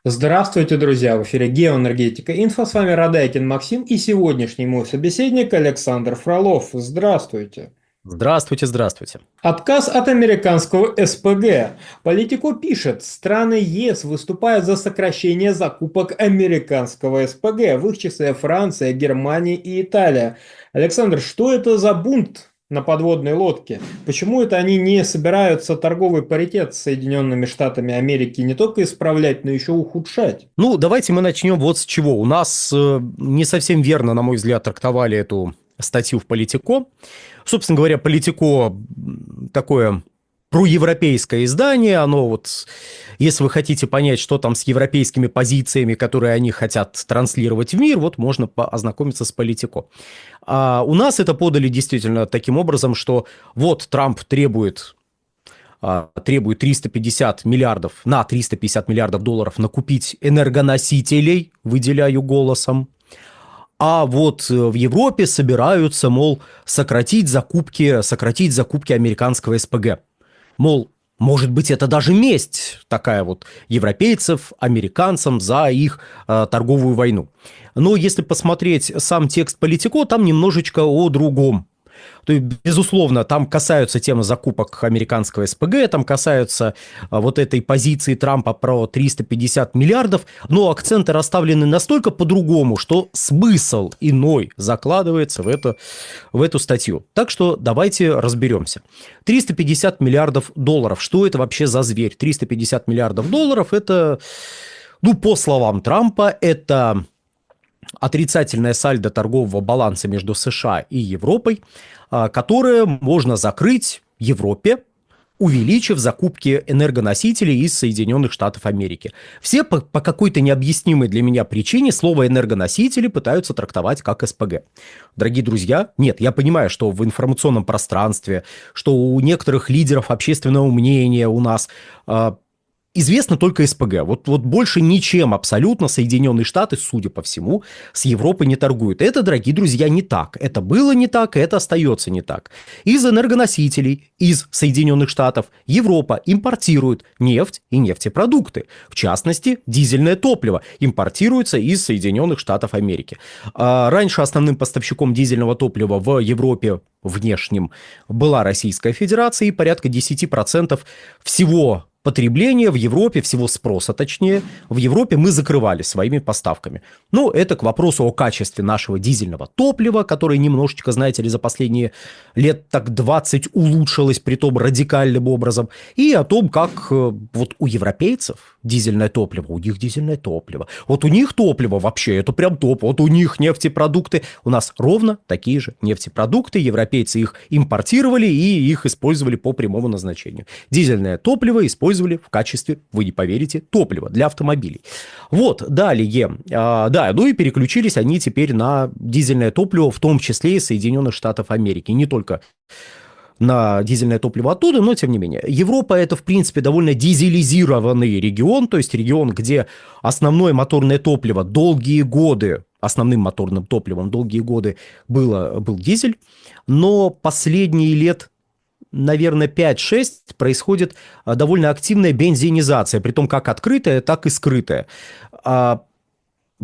Здравствуйте, друзья! В эфире Геоэнергетика Инфо. С вами Радайкин Максим и сегодняшний мой собеседник Александр Фролов. Здравствуйте! Здравствуйте, здравствуйте. Отказ от американского СПГ. Политико пишет, страны ЕС выступают за сокращение закупок американского СПГ, в их числе Франция, Германия и Италия. Александр, что это за бунт на подводной лодке? Почему это они не собираются торговый паритет с Соединенными Штатами Америки не только исправлять, но еще ухудшать? Давайте мы начнем вот с чего. У нас не совсем верно, на мой взгляд, трактовали эту статью в Политико. Собственно говоря, Политико такое проевропейское издание, оно вот, если вы хотите понять, что там с европейскими позициями, которые они хотят транслировать в мир, вот можно ознакомиться с Политико. А у нас это подали действительно таким образом, что вот Трамп требует 350 миллиардов, на 350 миллиардов долларов накупить энергоносителей, выделяю голосом. А вот в Европе собираются, мол, сократить закупки американского СПГ. Мол, может быть, это даже месть такая вот европейцев, американцам за их торговую войну. Но если посмотреть сам текст Политико, там немножечко о другом. То есть, безусловно, там касаются темы закупок американского СПГ, там касаются вот этой позиции Трампа про 350 миллиардов, но акценты расставлены настолько по-другому, что смысл иной закладывается в эту статью. Так что давайте разберемся. 350 миллиардов долларов. Что это вообще за зверь? 350 миллиардов долларов – это, по словам Трампа, это отрицательное сальдо торгового баланса между США и Европой, которое можно закрыть Европе, увеличив закупки энергоносителей из Соединенных Штатов Америки. Все по какой-то необъяснимой для меня причине слово «энергоносители» пытаются трактовать как СПГ. Дорогие друзья, нет, я понимаю, что в информационном пространстве, что у некоторых лидеров общественного мнения у нас известно только СПГ. Вот больше ничем абсолютно Соединенные Штаты, судя по всему, с Европой не торгуют. Это, дорогие друзья, не так. Это было не так, и это остается не так. Из энергоносителей, из Соединенных Штатов Европа импортирует нефть и нефтепродукты. В частности, дизельное топливо импортируется из Соединенных Штатов Америки. Раньше основным поставщиком дизельного топлива в Европе внешнем была Российская Федерация, и порядка 10% всего потребления в Европе, всего спроса, точнее, в Европе мы закрывали своими поставками. Это к вопросу о качестве нашего дизельного топлива, которое немножечко, знаете ли, за последние лет так 20 улучшилось, притом радикальным образом, и о том, как вот у европейцев дизельное топливо, у них дизельное топливо, вот у них топливо вообще, это прям топ, вот у них нефтепродукты, у нас ровно такие же нефтепродукты, европейцы их импортировали и их использовали по прямому назначению. Дизельное топливо использовали в качестве, вы не поверите, топлива для автомобилей. Вот, далее, и переключились они теперь на дизельное топливо, в том числе из Соединенных Штатов Америки. Не только на дизельное топливо оттуда, но тем не менее. Европа – это, в принципе, довольно дизелизированный регион, то есть регион, где основное моторное топливо основным моторным топливом долгие годы был дизель, но последние лет, наверное, 5-6 происходит довольно активная бензинизация, притом как открытая, так и скрытая.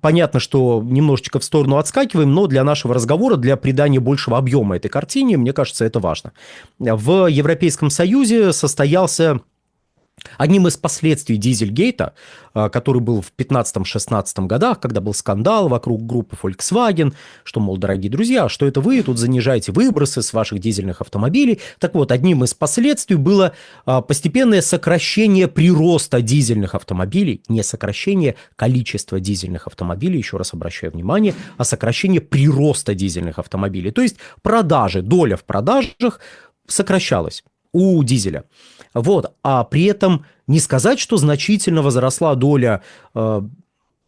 Понятно, что немножечко в сторону отскакиваем, но для нашего разговора, для придания большего объема этой картине, мне кажется, это важно. В Европейском Союзе состоялся одним из последствий Дизельгейта, который был в 15-16 годах, когда был скандал вокруг группы Volkswagen, что, мол, дорогие друзья, что это вы тут занижаете выбросы с ваших дизельных автомобилей. Так вот, одним из последствий было постепенное сокращение прироста дизельных автомобилей, не сокращение количества дизельных автомобилей, еще раз обращаю внимание, а сокращение прироста дизельных автомобилей. То есть доля в продажах сокращалась у дизеля. Вот. А при этом не сказать, что значительно возросла доля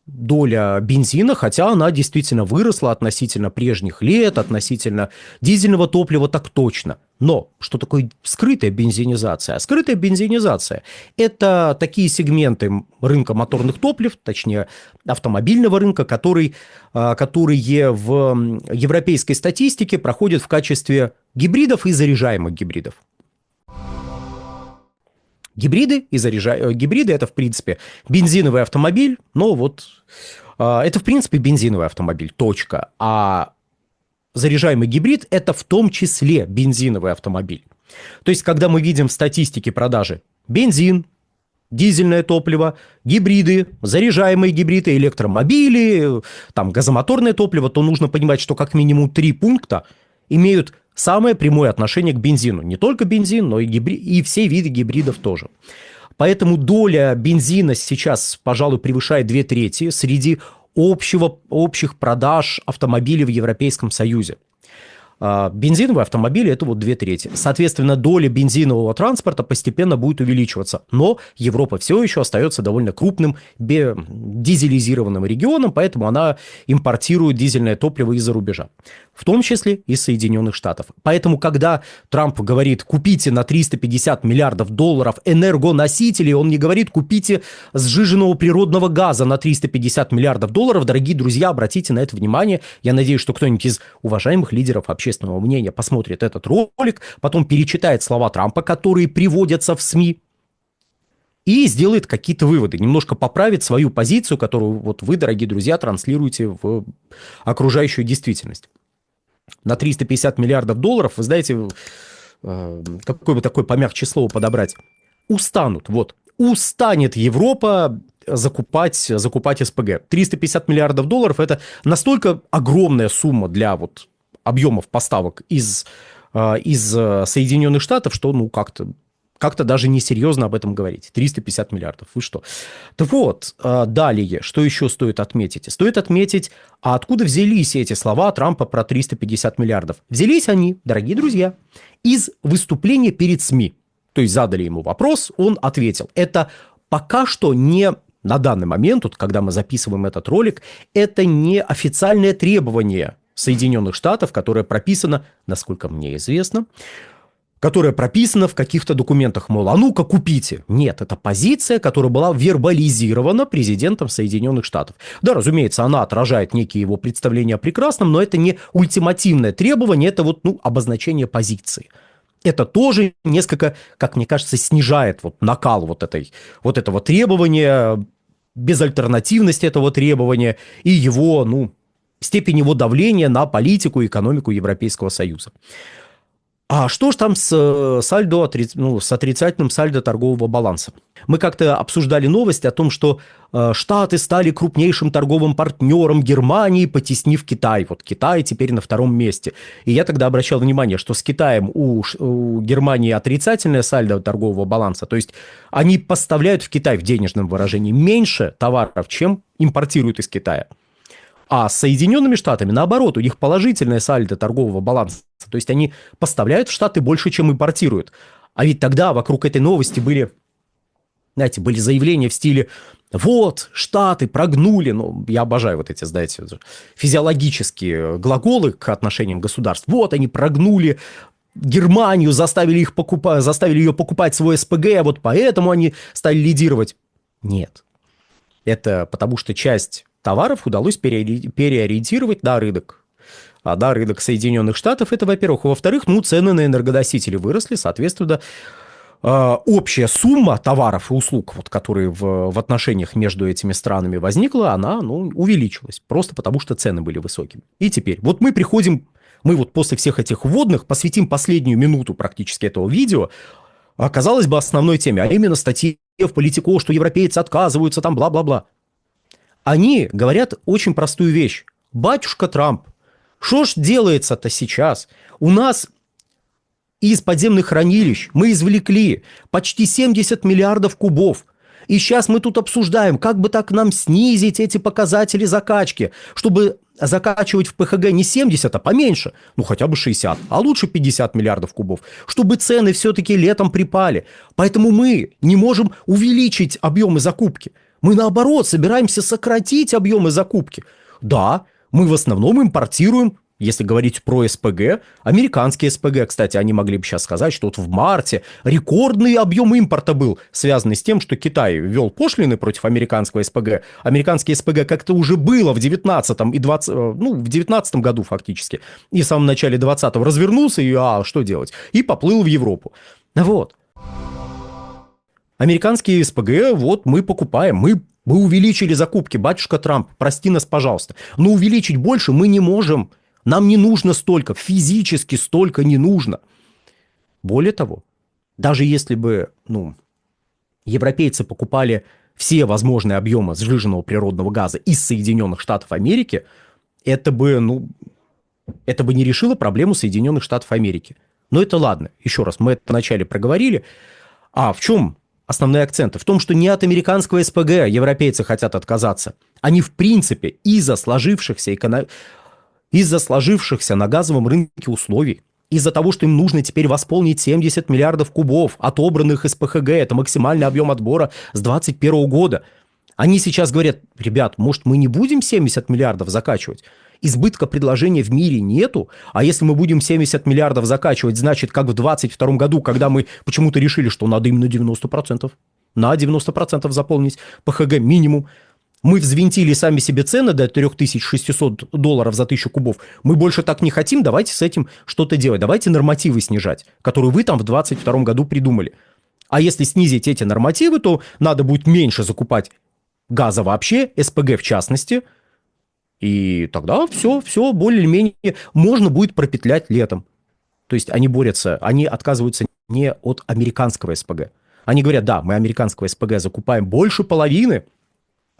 бензина, хотя она действительно выросла относительно прежних лет, относительно дизельного топлива так точно. Но что такое скрытая бензинизация? Скрытая бензинизация – это такие сегменты рынка моторных топлив, точнее автомобильного рынка, которые в европейской статистике проходят в качестве гибридов и заряжаемых гибридов. Гибриды и гибриды это, в принципе, бензиновый автомобиль, но вот это, в принципе, бензиновый автомобиль, точка. А заряжаемый гибрид это в том числе бензиновый автомобиль. То есть, когда мы видим в статистике продажи бензин, дизельное топливо, гибриды, заряжаемые гибриды, электромобили, там, газомоторное топливо, то нужно понимать, что как минимум 3 пункта имеют самое прямое отношение к бензину. Не только бензин, но и все виды гибридов тоже. Поэтому доля бензина сейчас, пожалуй, превышает 2/3 среди общих продаж автомобилей в Европейском Союзе. Бензиновые автомобили – это вот 2/3. Соответственно, доля бензинового транспорта постепенно будет увеличиваться. Но Европа все еще остается довольно крупным дизелизированным регионом, поэтому она импортирует дизельное топливо из-за рубежа. В том числе из Соединенных Штатов. Поэтому, когда Трамп говорит, купите на 350 миллиардов долларов энергоносители, он не говорит, купите сжиженного природного газа на 350 миллиардов долларов. Дорогие друзья, обратите на это внимание. Я надеюсь, что кто-нибудь из уважаемых лидеров общественного мнения посмотрит этот ролик, потом перечитает слова Трампа, которые приводятся в СМИ, и сделает какие-то выводы, немножко поправит свою позицию, которую вот вы, дорогие друзья, транслируете в окружающую действительность. На 350 миллиардов долларов, вы знаете, какое бы такое помягче слово подобрать, устанут, вот, устанет Европа закупать СПГ. 350 миллиардов долларов – это настолько огромная сумма для вот объемов поставок из Соединенных Штатов, что, ну, как-то даже несерьезно об этом говорить. 350 миллиардов, вы что? Так вот, далее, что еще стоит отметить? Стоит отметить, а откуда взялись эти слова Трампа про 350 миллиардов? Взялись они, дорогие друзья, из выступления перед СМИ. То есть задали ему вопрос, он ответил. Это пока что не, на данный момент, вот, когда мы записываем этот ролик, это не официальное требование Соединенных Штатов, которое прописано, насколько мне известно, которая прописана в каких-то документах, мол, а ну-ка купите. Нет, это позиция, которая была вербализирована президентом Соединенных Штатов. Да, разумеется, она отражает некие его представления о прекрасном, но это не ультимативное требование, это вот, ну, обозначение позиции. Это тоже несколько, как мне кажется, снижает вот накал вот этого требования, безальтернативность этого требования и его, ну, степень его давления на политику и экономику Европейского Союза. А что ж там с отрицательным сальдо торгового баланса? Мы как-то обсуждали новость о том, что Штаты стали крупнейшим торговым партнером Германии, потеснив Китай. Вот Китай теперь на 2-м месте. И я тогда обращал внимание, что с Китаем у Германии отрицательное сальдо торгового баланса. То есть они поставляют в Китай в денежном выражении меньше товаров, чем импортируют из Китая. А с Соединенными Штатами, наоборот, у них положительное сальдо торгового баланса. То есть они поставляют в Штаты больше, чем импортируют. А ведь тогда вокруг этой новости были заявления в стиле «Вот, Штаты прогнули». Ну, я обожаю вот эти, знаете, физиологические глаголы к отношениям государств. Вот, они прогнули Германию, заставили ее покупать свой СПГ, а вот поэтому они стали лидировать. Нет. Это потому что часть товаров удалось переориентировать на рынок. А на рынок Соединенных Штатов это, во-первых. Во-вторых, цены на энергоносители выросли, соответственно, общая сумма товаров и услуг, вот, которые в отношениях между этими странами возникла, она увеличилась. Просто потому, что цены были высокими. И теперь, вот мы после всех этих вводных посвятим последнюю минуту практически этого видео, казалось бы, основной теме, а именно статье в Политико, что европейцы отказываются, там бла-бла-бла. Они говорят очень простую вещь. Батюшка Трамп, что ж делается-то сейчас? У нас из подземных хранилищ мы извлекли почти 70 миллиардов кубов. И сейчас мы тут обсуждаем, как бы так нам снизить эти показатели закачки, чтобы закачивать в ПХГ не 70, а поменьше, хотя бы 60, а лучше 50 миллиардов кубов, чтобы цены все-таки летом припали. Поэтому мы не можем увеличить объемы закупки. Мы, наоборот, собираемся сократить объемы закупки. Да, мы в основном импортируем, если говорить про СПГ, американские СПГ, кстати, они могли бы сейчас сказать, что вот в марте рекордный объем импорта был, связанный с тем, что Китай ввел пошлины против американского СПГ. Американские СПГ как-то уже было в 19-м и 20, в 19-м году фактически. И в самом начале 20-го развернулся и, что делать? И поплыл в Европу. Вот. Американские СПГ, вот мы покупаем, мы увеличили закупки, батюшка Трамп, прости нас, пожалуйста. Но увеличить больше мы не можем. Нам не нужно столько, физически столько не нужно. Более того, даже если бы, европейцы покупали все возможные объемы сжиженного природного газа из Соединенных Штатов Америки, это бы не решило проблему Соединенных Штатов Америки. Но это ладно, еще раз, мы это вначале проговорили. А в чем основные акценты? В том, что не от американского СПГ европейцы хотят отказаться. Они, в принципе, из-за сложившихся на газовом рынке условий, из-за того, что им нужно теперь восполнить 70 миллиардов кубов, отобранных из ПХГ, это максимальный объем отбора с 2021 года. Они сейчас говорят: ребят, может, мы не будем 70 миллиардов закачивать? Избытка предложения в мире нету, а если мы будем 70 миллиардов закачивать, значит, как в 2022 году, когда мы почему-то решили, что надо именно 90%, на 90% заполнить ПХГ минимум, мы взвинтили сами себе цены до $3600 за 1000 кубов. Мы больше так не хотим, давайте с этим что-то делать. Давайте нормативы снижать, которые вы там в 2022 году придумали. А если снизить эти нормативы, то надо будет меньше закупать газа вообще, СПГ в частности, и тогда все более-менее можно будет пропетлять летом. То есть они борются, они отказываются не от американского СПГ. Они говорят: да, мы американского СПГ закупаем больше половины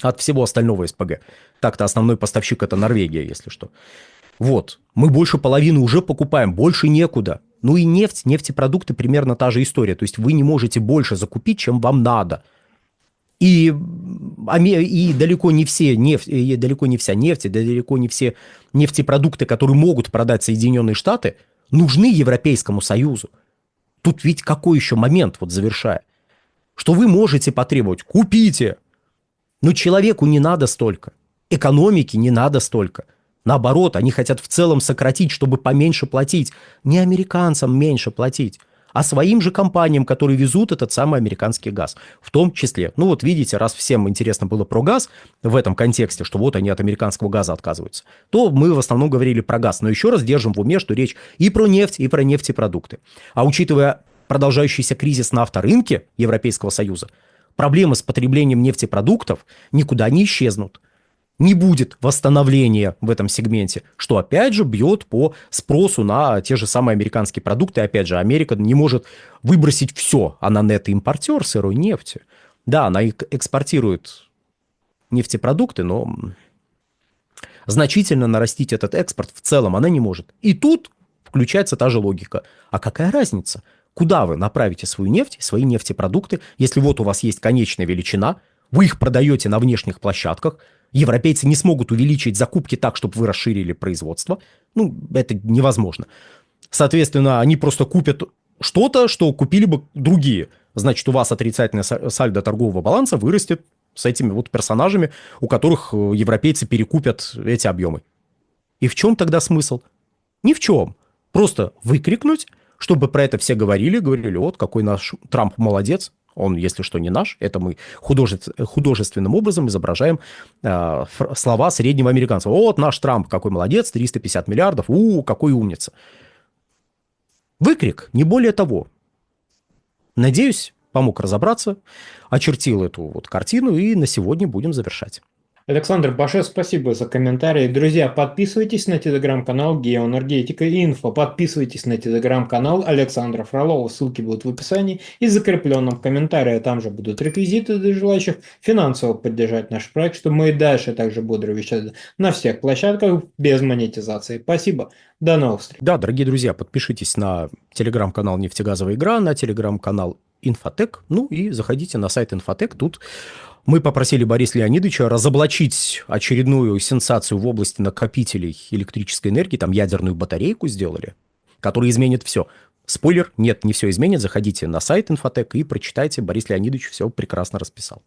от всего остального СПГ. Так-то основной поставщик это Норвегия, если что. Вот, мы больше половины уже покупаем, больше некуда. Ну и нефтепродукты примерно та же история. То есть вы не можете больше закупить, чем вам надо. И далеко не вся нефть, далеко не все нефтепродукты, которые могут продать Соединенные Штаты, нужны Европейскому Союзу. Тут ведь какой еще момент, вот завершая, что вы можете потребовать: купите. Но человеку не надо столько, экономике не надо столько. Наоборот, они хотят в целом сократить, чтобы поменьше платить. Не американцам меньше платить, а своим же компаниям, которые везут этот самый американский газ. В том числе. Ну вот видите, раз всем интересно было про газ в этом контексте, что вот они от американского газа отказываются, то мы в основном говорили про газ. Но еще раз держим в уме, что речь и про нефть, и про нефтепродукты. А учитывая продолжающийся кризис на авторынке Европейского Союза, проблемы с потреблением нефтепродуктов никуда не исчезнут. Не будет восстановления в этом сегменте, что опять же бьет по спросу на те же самые американские продукты. Опять же, Америка не может выбросить все. Она нетто-импортер сырой нефти. Да, она экспортирует нефтепродукты, но значительно нарастить этот экспорт в целом она не может. И тут включается та же логика. А какая разница? Куда вы направите свою нефть, свои нефтепродукты, если вот у вас есть конечная величина, вы их продаете на внешних площадках, европейцы не смогут увеличить закупки так, чтобы вы расширили производство. Это невозможно. Соответственно, они просто купят что-то, что купили бы другие. Значит, у вас отрицательное сальдо торгового баланса вырастет с этими вот персонажами, у которых европейцы перекупят эти объемы. И в чем тогда смысл? Ни в чем. Просто выкрикнуть, чтобы про это все говорили, вот какой наш Трамп молодец. Он, если что, не наш. Это мы художественным образом изображаем слова среднего американца. Вот наш Трамп, какой молодец, 350 миллиардов, какой умница. Выкрик, не более того. Надеюсь, помог разобраться, очертил эту вот картину, и на сегодня будем завершать. Александр, большое спасибо за комментарии. Друзья, подписывайтесь на телеграм-канал Геоэнергетика Инфо. Подписывайтесь на телеграм-канал Александра Фролова. Ссылки будут в описании и закрепленном комментарии. Там же будут реквизиты для желающих финансово поддержать наш проект, чтобы мы и дальше также бодро вещали на всех площадках без монетизации. Спасибо. До новых встреч. Да, дорогие друзья, подпишитесь на телеграм-канал «Нефтегазовая игра», на телеграм-канал «Инфотек», и заходите на сайт «Инфотек». Тут мы попросили Бориса Леонидовича разоблачить очередную сенсацию в области накопителей электрической энергии. Там ядерную батарейку сделали, которая изменит все. Спойлер, нет, не все изменит. Заходите на сайт Инфотек и прочитайте. Борис Леонидович все прекрасно расписал.